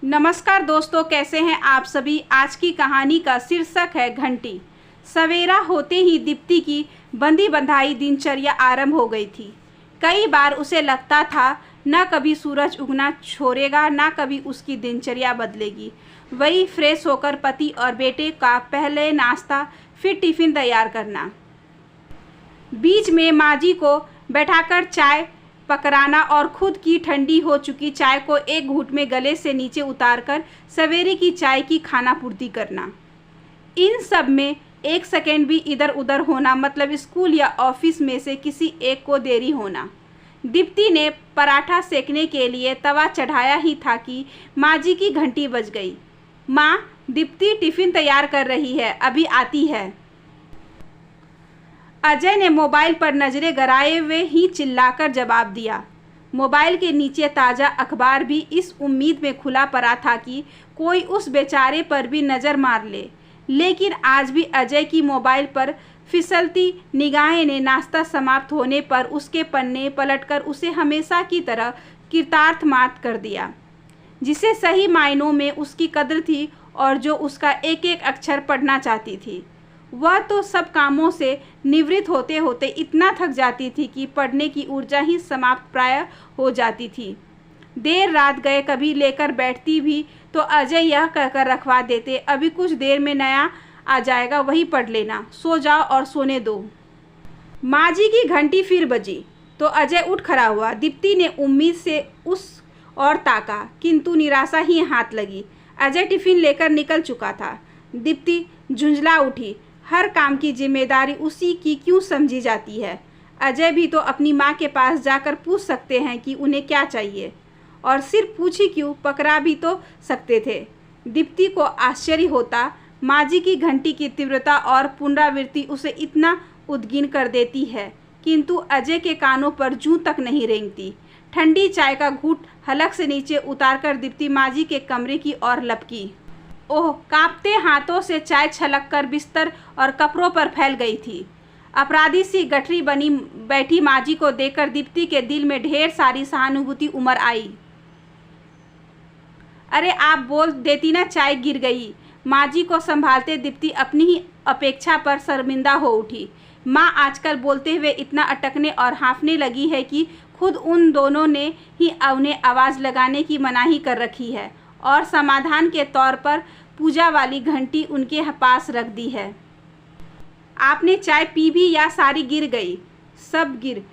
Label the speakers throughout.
Speaker 1: नमस्कार दोस्तों, कैसे हैं आप सभी। आज की कहानी का शीर्षक है घंटी। सवेरा होते ही दीप्ति की बंधी बंधाई दिनचर्या आरंभ हो गई थी। कई बार उसे लगता था न कभी सूरज उगना छोड़ेगा, न कभी उसकी दिनचर्या बदलेगी। वही फ्रेश होकर पति और बेटे का पहले नाश्ता, फिर टिफ़िन तैयार करना, बीच में माँ जी को बैठाकर चाय पकड़ाना और खुद की ठंडी हो चुकी चाय को एक घूंट में गले से नीचे उतारकर सवेरे की चाय की खाना पूर्ति करना। इन सब में एक सेकेंड भी इधर उधर होना मतलब स्कूल या ऑफिस में से किसी एक को देरी होना। दीप्ति ने पराठा सेकने के लिए तवा चढ़ाया ही था कि माँ जी की घंटी बज गई। माँ, दीप्ति टिफ़िन तैयार कर रही है, अभी आती है। अजय ने मोबाइल पर नजरें गड़ाए हुए ही चिल्लाकर जवाब दिया। मोबाइल के नीचे ताज़ा अखबार भी इस उम्मीद में खुला पड़ा था कि कोई उस बेचारे पर भी नज़र मार ले, लेकिन आज भी अजय की मोबाइल पर फिसलती निगाहें ने नाश्ता समाप्त होने पर उसके पन्ने पलटकर उसे हमेशा की तरह कृतार्थमार्त कर दिया, जिसे सही मायनों में उसकी कद्र थी और जो उसका एक एक अक्षर पढ़ना चाहती थी। वह तो सब कामों से निवृत्त होते होते इतना थक जाती थी कि पढ़ने की ऊर्जा ही समाप्त प्राय हो जाती थी। देर रात गए कभी लेकर बैठती भी तो अजय यह कहकर रखवा देते, अभी कुछ देर में नया आ जाएगा, वही पढ़ लेना, सो जाओ और सोने दो। माँ जी की घंटी फिर बजी तो अजय उठ खड़ा हुआ। दीप्ति ने उम्मीद से उस और ताका, किंतु निराशा ही हाथ लगी। अजय टिफ़िन लेकर निकल चुका था। दीप्ति झुंझला उठी। हर काम की जिम्मेदारी उसी की क्यों समझी जाती है। अजय भी तो अपनी माँ के पास जाकर पूछ सकते हैं कि उन्हें क्या चाहिए, और सिर्फ पूछ ही क्यों, पकड़ा भी तो सकते थे। दीप्ति को आश्चर्य होता, माँ जी की घंटी की तीव्रता और पुनरावृत्ति उसे इतना उद्विग्न कर देती है, किंतु अजय के कानों पर जूं तक नहीं रेंगती। ठंडी चाय का घूंट हलक से नीचे उतारकर दीप्ति माँ जी के कमरे की ओर लपकी। ओह, कांपते हाथों से चाय छलककर बिस्तर और कपड़ों पर फैल गई थी। अपराधी सी गठरी बनी बैठी माँ जी को देखकर दीप्ति के दिल में ढेर सारी सहानुभूति उमड़ आई। अरे आप बोल देती ना, चाय गिर गई। माँ जी को संभालते दीप्ति अपनी ही अपेक्षा पर शर्मिंदा हो उठी। माँ आजकल बोलते हुए इतना अटकने और हाँफने लगी है कि खुद उन दोनों ने ही उन्हें आवाज़ लगाने की मनाही कर रखी है और समाधान के तौर पर पूजा वाली घंटी उनके पास रख दी है। आपने चाय पी भी या सारी गिर गई? सब गिर।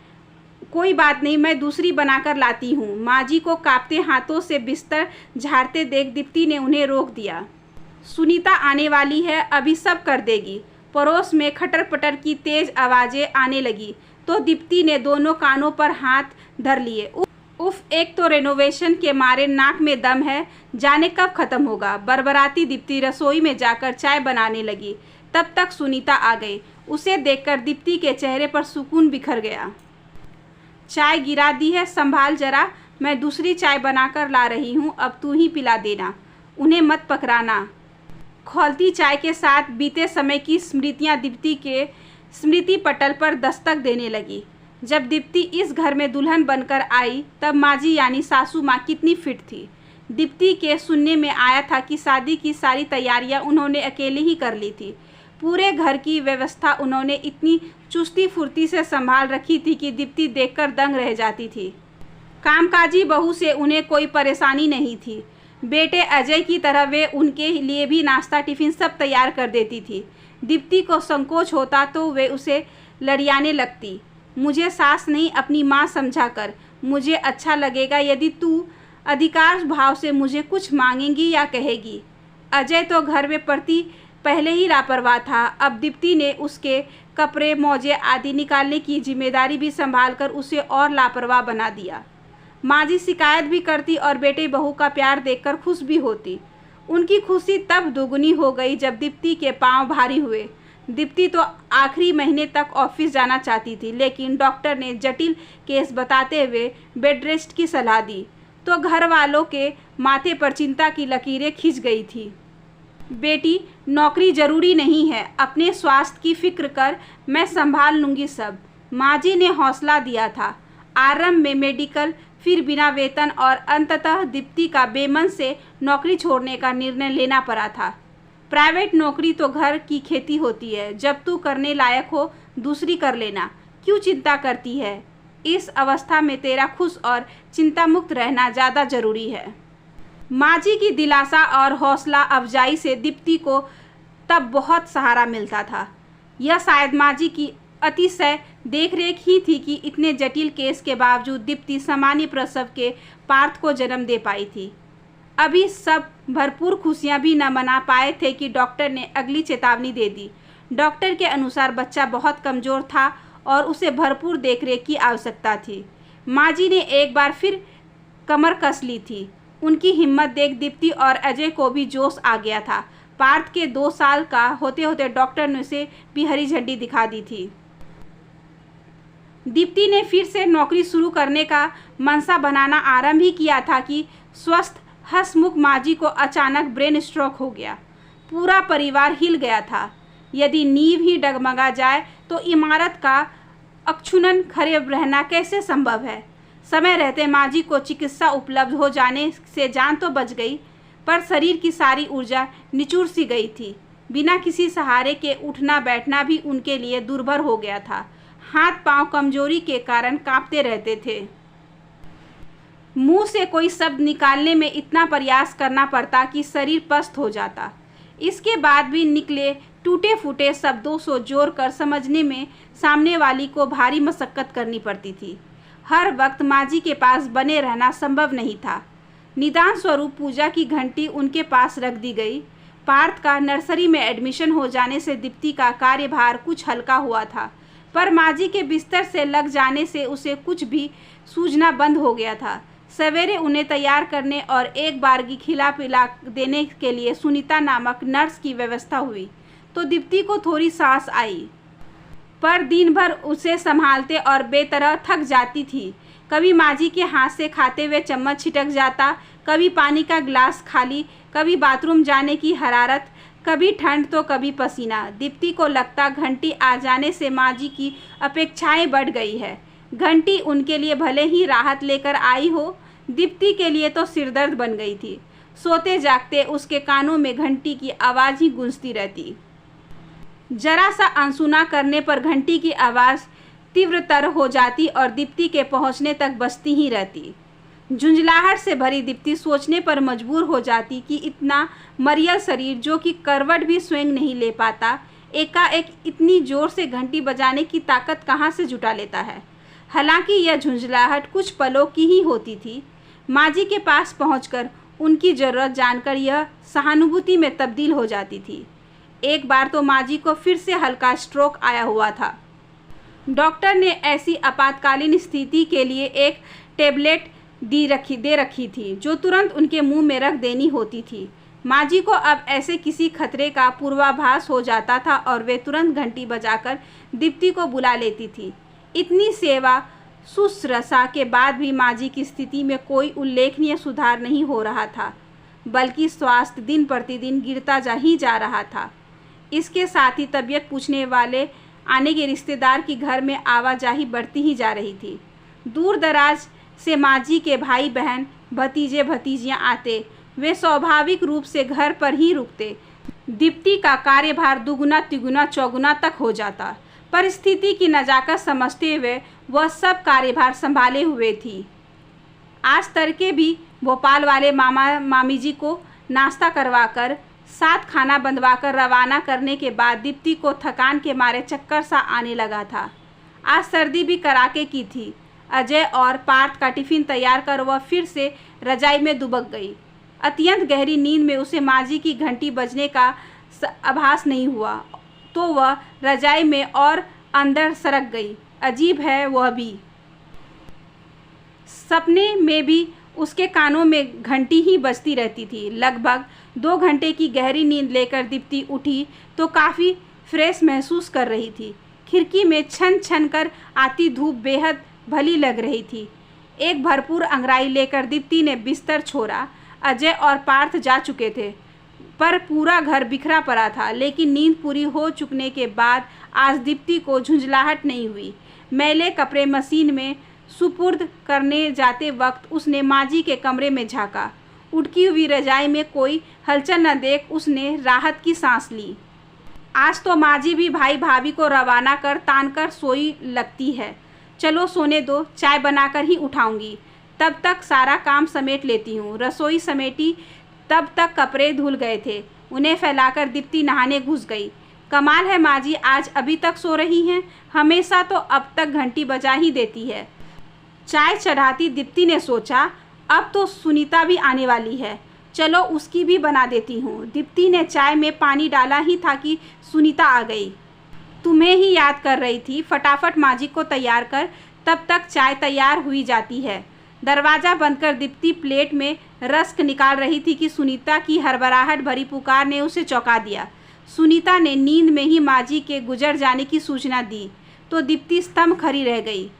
Speaker 1: कोई बात नहीं, मैं दूसरी बनाकर लाती हूँ। माँ जी को कांपते हाथों से बिस्तर झाड़ते देख दीप्ति ने उन्हें रोक दिया। सुनीता आने वाली है, अभी सब कर देगी। पड़ोस में खटर पटर की तेज आवाज़ें आने लगी तो दीप्ति ने दोनों कानों पर हाथ धर लिए। उफ, एक तो रेनोवेशन के मारे नाक में दम है, जाने कब ख़त्म होगा। बरबराती दीप्ति रसोई में जाकर चाय बनाने लगी। तब तक सुनीता आ गई। उसे देखकर दीप्ति के चेहरे पर सुकून बिखर गया। चाय गिरा दी है, संभाल जरा, मैं दूसरी चाय बनाकर ला रही हूँ, अब तू ही पिला देना, उन्हें मत पकड़ाना। खौलती चाय के साथ बीते समय की स्मृतियाँ दीप्ति के स्मृति पटल पर दस्तक देने लगी। जब दीप्ति इस घर में दुल्हन बनकर आई तब माँ जी यानी सासू माँ कितनी फिट थी। दीप्ति के सुनने में आया था कि शादी की सारी तैयारियां उन्होंने अकेले ही कर ली थी। पूरे घर की व्यवस्था उन्होंने इतनी चुस्ती फुर्ती से संभाल रखी थी कि दीप्ति देखकर दंग रह जाती थी। कामकाजी बहू से उन्हें कोई परेशानी नहीं थी। बेटे अजय की तरह वे उनके लिए भी नाश्ता टिफ़िन सब तैयार कर देती थी। दीप्ति को संकोच होता तो वे उसे लड़ियाने लगती। मुझे सास नहीं, अपनी माँ समझा कर। मुझे अच्छा लगेगा यदि तू अधिकार भाव से मुझे कुछ मांगेगी या कहेगी। अजय तो घर में प्रति पहले ही लापरवाह था, अब दीप्ति ने उसके कपड़े मोजे आदि निकालने की जिम्मेदारी भी संभालकर उसे और लापरवाह बना दिया। माँ जी शिकायत भी करती और बेटे बहू का प्यार देखकर खुश भी होती। उनकी खुशी तब दोगुनी हो गई जब दीप्ति के पाँव भारी हुए। दीप्ति तो आखिरी महीने तक ऑफिस जाना चाहती थी, लेकिन डॉक्टर ने जटिल केस बताते हुए बेड रेस्ट की सलाह दी तो घर वालों के माथे पर चिंता की लकीरें खिंच गई थी। बेटी, नौकरी जरूरी नहीं है, अपने स्वास्थ्य की फिक्र कर, मैं संभाल लूँगी सब, माँ जी ने हौसला दिया था। आरंभ में मेडिकल, फिर बिना वेतन और अंततः दीप्ति का बेमन से नौकरी छोड़ने का निर्णय लेना पड़ा था। प्राइवेट नौकरी तो घर की खेती होती है, जब तू करने लायक हो दूसरी कर लेना, क्यों चिंता करती है? इस अवस्था में तेरा खुश और चिंता मुक्त रहना ज़्यादा जरूरी है। माँ जी की दिलासा और हौसला अफजाई से दीप्ति को तब बहुत सहारा मिलता था। यह शायद माँ जी की अतिशय देखरेख ही थी कि इतने जटिल केस के बावजूद दीप्ति सामान्य प्रसव के पार्थ को जन्म दे पाई थी। अभी सब भरपूर खुशियां भी न मना पाए थे कि डॉक्टर ने अगली चेतावनी दे दी। डॉक्टर के अनुसार बच्चा बहुत कमज़ोर था और उसे भरपूर देखरेख की आवश्यकता थी। माँ जी ने एक बार फिर कमर कस ली थी। उनकी हिम्मत देख दीप्ति और अजय को भी जोश आ गया था। पार्थ के 2 साल का होते होते डॉक्टर ने उसे भी हरी झंडी दिखा दी थी। दीप्ति ने फिर से नौकरी शुरू करने का मनसा बनाना आरंभ ही किया था कि स्वस्थ हंसमुख माँ जी को अचानक ब्रेन स्ट्रोक हो गया। पूरा परिवार हिल गया था। यदि नींव ही डगमगा जाए तो इमारत का अक्षुण्ण खड़े रहना कैसे संभव है? समय रहते माँ जी को चिकित्सा उपलब्ध हो जाने से जान तो बच गई, पर शरीर की सारी ऊर्जा निचुड़ सी गई थी। बिना किसी सहारे के उठना बैठना भी उनके लिए दुर्भर हो गया था। हाथ पांव कमजोरी के कारण कांपते रहते थे। मुंह से कोई शब्द निकालने में इतना प्रयास करना पड़ता कि शरीर पस्त हो जाता। इसके बाद भी निकले टूटे फूटे शब्दों से जोड़ कर समझने में सामने वाली को भारी मशक्कत करनी पड़ती थी। हर वक्त माँ जी के पास बने रहना संभव नहीं था। निदान स्वरूप पूजा की घंटी उनके पास रख दी गई। पार्थ का नर्सरी में एडमिशन हो जाने से दीप्ति का कार्यभार कुछ हल्का हुआ था, पर माँ जी के बिस्तर से लग जाने से उसे कुछ भी सूझना बंद हो गया था। सवेरे उन्हें तैयार करने और एक बारगी खिला पिला देने के लिए सुनीता नामक नर्स की व्यवस्था हुई तो दीप्ति को थोड़ी सांस आई, पर दिन भर उसे संभालते और बेतरह थक जाती थी। कभी माँ जी के हाथ से खाते हुए चम्मच छिटक जाता, कभी पानी का गिलास खाली, कभी बाथरूम जाने की हरारत, कभी ठंड तो कभी पसीना। दीप्ति को लगता घंटी आ जाने से माँ जी की अपेक्षाएं बढ़ गई है। घंटी उनके लिए भले ही राहत लेकर आई हो, दीप्ति के लिए तो सिरदर्द बन गई थी। सोते जागते उसके कानों में घंटी की आवाज़ ही गूंजती रहती। जरा सा अनसुना करने पर घंटी की आवाज़ तीव्रतर हो जाती और दीप्ति के पहुंचने तक बजती ही रहती। झुंझलाहट से भरी दीप्ति सोचने पर मजबूर हो जाती कि इतना मरियल शरीर जो कि करवट भी स्वयं नहीं ले पाता, एकाएक इतनी जोर से घंटी बजाने की ताकत कहाँ से जुटा लेता है। हालांकि यह झुंझलाहट कुछ पलों की ही होती थी। माँ जी के पास पहुंचकर उनकी ज़रूरत जानकर यह सहानुभूति में तब्दील हो जाती थी। एक बार तो माँ जी को फिर से हल्का स्ट्रोक आया हुआ था। डॉक्टर ने ऐसी आपातकालीन स्थिति के लिए एक टेबलेट दे रखी थी जो तुरंत उनके मुंह में रख देनी होती थी। माँ जी को अब ऐसे किसी खतरे का पूर्वाभास हो जाता था और वे तुरंत घंटी बजाकर दीप्ति को बुला लेती थी। इतनी सेवा शुश्रूषा के बाद भी माँ जी की स्थिति में कोई उल्लेखनीय सुधार नहीं हो रहा था, बल्कि स्वास्थ्य दिन प्रतिदिन गिरता जा रहा था। इसके साथ ही तबीयत पूछने वाले आने के रिश्तेदार की घर में आवाजाही बढ़ती ही जा रही थी। दूर दराज से माँ जी के भाई बहन, भतीजे भतीजियाँ आते, वे स्वाभाविक रूप से घर पर ही रुकते। दीप्ति का कार्यभार दुगुना तिगुना चौगुना तक हो जाता। परिस्थिति की नजाकत समझते हुए वह सब कार्यभार संभाले हुए थी। आज तड़के भी भोपाल वाले मामा मामी जी को नाश्ता करवाकर साथ खाना बंधवाकर रवाना करने के बाद दीप्ति को थकान के मारे चक्कर सा आने लगा था। आज सर्दी भी कड़ाके की थी। अजय और पार्थ का टिफिन तैयार कर वह फिर से रजाई में दुबक गई। अत्यंत गहरी नींद में उसे माँ जी की घंटी बजने का आभास नहीं हुआ तो वह रजाई में और अंदर सरक गई। अजीब है, वह भी सपने में भी उसके कानों में घंटी ही बजती रहती थी। लगभग 2 घंटे की गहरी नींद लेकर दीप्ति उठी तो काफ़ी फ्रेश महसूस कर रही थी। खिड़की में छन छन कर आती धूप बेहद भली लग रही थी। एक भरपूर अंगड़ाई लेकर दीप्ति ने बिस्तर छोड़ा। अजय और पार्थ जा चुके थे, पर पूरा घर बिखरा पड़ा था। लेकिन नींद पूरी हो चुकने के बाद आज दीप्ति को झुंझलाहट नहीं हुई। मैले कपड़े मशीन में सुपुर्द करने जाते वक्त उसने माँ जी के कमरे में झाँका। उड़की हुई रजाई में कोई हलचल न देख उसने राहत की सांस ली। आज तो माँ जी भी भाई भाभी को रवाना कर तान कर सोई लगती है। चलो सोने दो, चाय बनाकर ही उठाऊंगी, तब तक सारा काम समेट लेती हूँ। रसोई समेटी, तब तक कपड़े धुल गए थे। उन्हें फैलाकर दीप्ति नहाने घुस गई। कमाल है माँ जी, आज अभी तक सो रही हैं, हमेशा तो अब तक घंटी बजा ही देती है। चाय चढ़ाती दीप्ति ने सोचा, अब तो सुनीता भी आने वाली है, चलो उसकी भी बना देती हूँ। दीप्ति ने चाय में पानी डाला ही था कि सुनीता आ गई। तुम्हें ही याद कर रही थी, फटाफट माँ जी को तैयार कर, तब तक चाय तैयार हुई जाती है। दरवाज़ा बंद कर दीप्ति प्लेट में रस्क निकाल रही थी कि सुनीता की हड़बड़ाहट भरी पुकार ने उसे चौंका दिया। सुनीता ने नींद में ही माँ जी के गुजर जाने की सूचना दी तो दीप्ति स्तंभ खड़ी रह गई।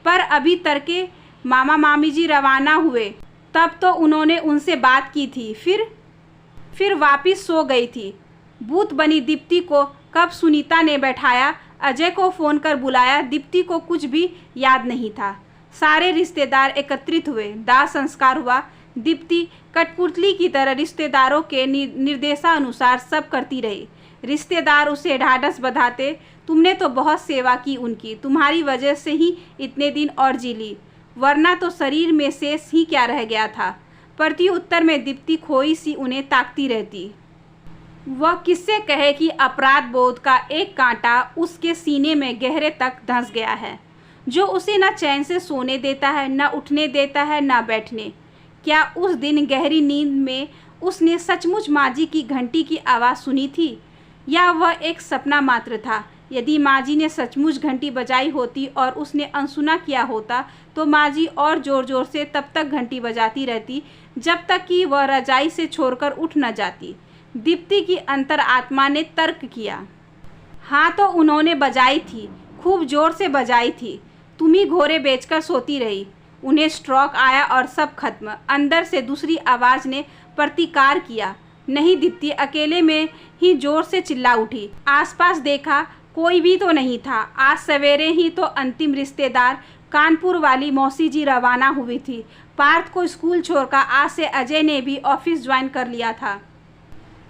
Speaker 1: पर अभी तड़के मामा मामी जी रवाना हुए, तब तो उन्होंने उनसे बात की थी, फिर वापस सो गई थी। भूत बनी दीप्ति को कब सुनीता ने बैठाया, अजय को फ़ोन कर बुलाया, दीप्ति को कुछ भी याद नहीं था। सारे रिश्तेदार एकत्रित हुए, दाह संस्कार हुआ। दीप्ति कठपुतली की तरह रिश्तेदारों के निर्देशानुसार सब करती रही। रिश्तेदार उसे ढाढ़स बंधाते, तुमने तो बहुत सेवा की उनकी, तुम्हारी वजह से ही इतने दिन और जी ली, वरना तो शरीर में शेष ही क्या रह गया था। प्रत्युत्तर में दीप्ति खोई सी उन्हें ताकती रहती। वह किससे कहे कि अपराध बोध का एक कांटा उसके सीने में गहरे तक धंस गया है, जो उसे न चैन से सोने देता है, न उठने देता है, न बैठने। क्या उस दिन गहरी नींद में उसने सचमुच माँ जी की घंटी की आवाज़ सुनी थी, या वह एक सपना मात्र था? यदि माँ जी ने सचमुच घंटी बजाई होती और उसने अनसुना किया होता, तो माँ जी और ज़ोर ज़ोर से तब तक घंटी बजाती रहती जब तक कि वह रजाई से छोड़कर उठ न जाती। दीप्ति की अंतरात्मा ने तर्क किया, हाँ तो उन्होंने बजाई थी, खूब जोर से बजाई थी। तुम ही घोड़े बेचकर सोती रही, उन्हें स्ट्रोक आया और सब खत्म। अंदर से दूसरी आवाज़ ने प्रतिकार किया, नहीं दीप्ति, अकेले में ही जोर से चिल्ला उठी। आसपास देखा, कोई भी तो नहीं था। आज सवेरे ही तो अंतिम रिश्तेदार कानपुर वाली मौसी जी रवाना हुई थी। पार्थ को स्कूल छोड़कर आज से अजय ने भी ऑफिस ज्वाइन कर लिया था।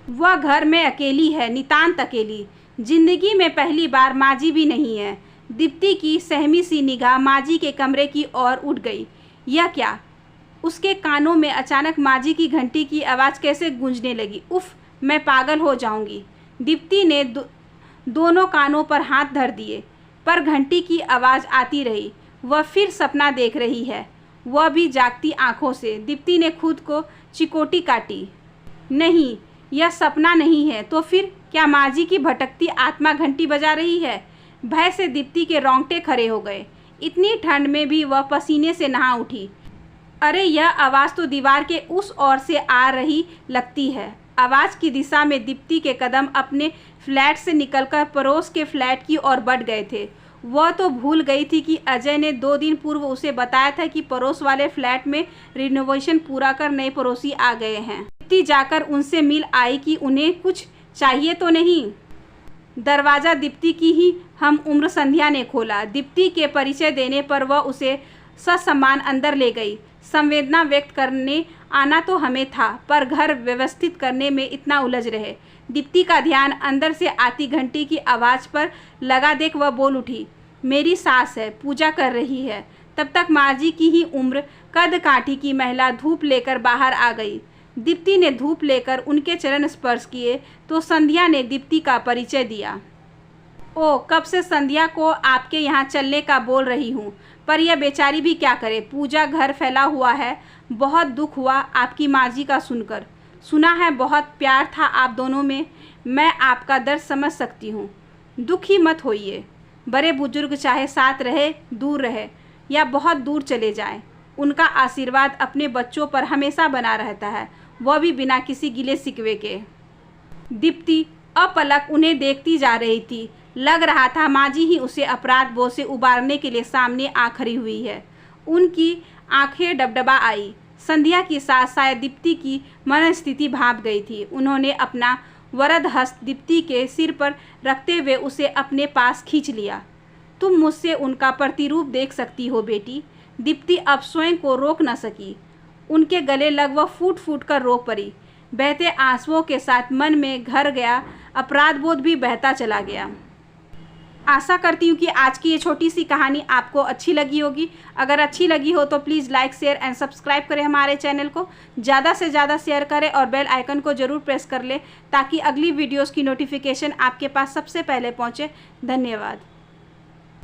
Speaker 1: वह घर में अकेली है, नितांत अकेली। जिंदगी में पहली बार माँ जी भी नहीं है। दीप्ति की सहमी सी निगाह माँ जी के कमरे की ओर उठ गई। यह क्या? उसके कानों में अचानक माँ जी की घंटी की आवाज़ कैसे गूंजने लगी। उफ, मैं पागल हो जाऊंगी। दीप्ति ने दोनों कानों पर हाथ धर दिए, पर घंटी की आवाज़ आती रही। वह फिर सपना देख रही है, वह भी जागती आंखों से। दीप्ति ने खुद को चिकोटी काटी। नहीं, यह सपना नहीं है। तो फिर क्या माँ जी की भटकती आत्मा घंटी बजा रही है? भय से दीप्ति के रोंगटे खड़े हो गए। इतनी ठंड में भी वह पसीने से नहा उठी। अरे, यह आवाज़ तो दीवार के उस ओर से आ रही लगती है। आवाज़ की दिशा में दीप्ति के कदम अपने फ्लैट से निकलकर पड़ोस के फ्लैट की ओर बढ़ गए थे। वह तो भूल गई थी कि अजय ने 2 दिन पूर्व उसे बताया था कि पड़ोस वाले फ्लैट में रिनोवेशन पूरा कर नए पड़ोसी आ गए हैं। दीप्ति जाकर उनसे मिल आई कि उन्हें कुछ चाहिए तो नहीं। दरवाज़ा दीप्ति की ही हम उम्र संध्या ने खोला। दीप्ति के परिचय देने पर वह उसे ससम्मान अंदर ले गई। संवेदना व्यक्त करने आना तो हमें था, पर घर व्यवस्थित करने में इतना उलझ रहे। दीप्ति का ध्यान अंदर से आती घंटी की आवाज़ पर लगा देख वह बोल उठी, मेरी सास है, पूजा कर रही है। तब तक माँ जी की ही उम्र कद काठी की महिला धूप लेकर बाहर आ गई। दीप्ति ने धूप लेकर उनके चरण स्पर्श किए तो संध्या ने दीप्ति का परिचय दिया। ओ, कब से संध्या को आपके यहाँ चलने का बोल रही हूँ, पर यह बेचारी भी क्या करे। पूजा घर फैला हुआ है। बहुत दुख हुआ आपकी माँ जी का सुनकर। सुना है बहुत प्यार था आप दोनों में। मैं आपका दर्द समझ सकती हूँ। दुखी मत होइए। बड़े बुजुर्ग चाहे साथ रहे, दूर रहे या बहुत दूर चले जाए, उनका आशीर्वाद अपने बच्चों पर हमेशा बना रहता है, वह भी बिना किसी गिले शिकवे के। दीप्ति अपलक उन्हें देखती जा रही थी। लग रहा था माँ जी ही उसे अपराध बोझ से उबारने के लिए सामने आ खड़ी हुई है। उनकी आंखें डबडबा आई। संध्या की सास शायद दीप्ति की मनस्थिति भाप गई थी। उन्होंने अपना वरद हस्त दीप्ति के सिर पर रखते हुए उसे अपने पास खींच लिया। तुम मुझसे उनका प्रतिरूप देख सकती हो बेटी। दीप्ति अब स्वयं को रोक न सकी। उनके गले लग वह फूट फूट कर रो पड़ी। बहते आंसुओं के साथ मन में घर गया अपराध बोध भी बहता चला गया। आशा करती हूँ कि आज की ये छोटी सी कहानी आपको अच्छी लगी होगी। अगर अच्छी लगी हो तो please like share and subscribe करें हमारे चैनल को। ज़्यादा से ज़्यादा शेयर करें और बेल आइकन को ज़रूर प्रेस कर लें ताकि अगली वीडियोस की नोटिफिकेशन आपके पास सबसे पहले पहुँचे। धन्यवाद।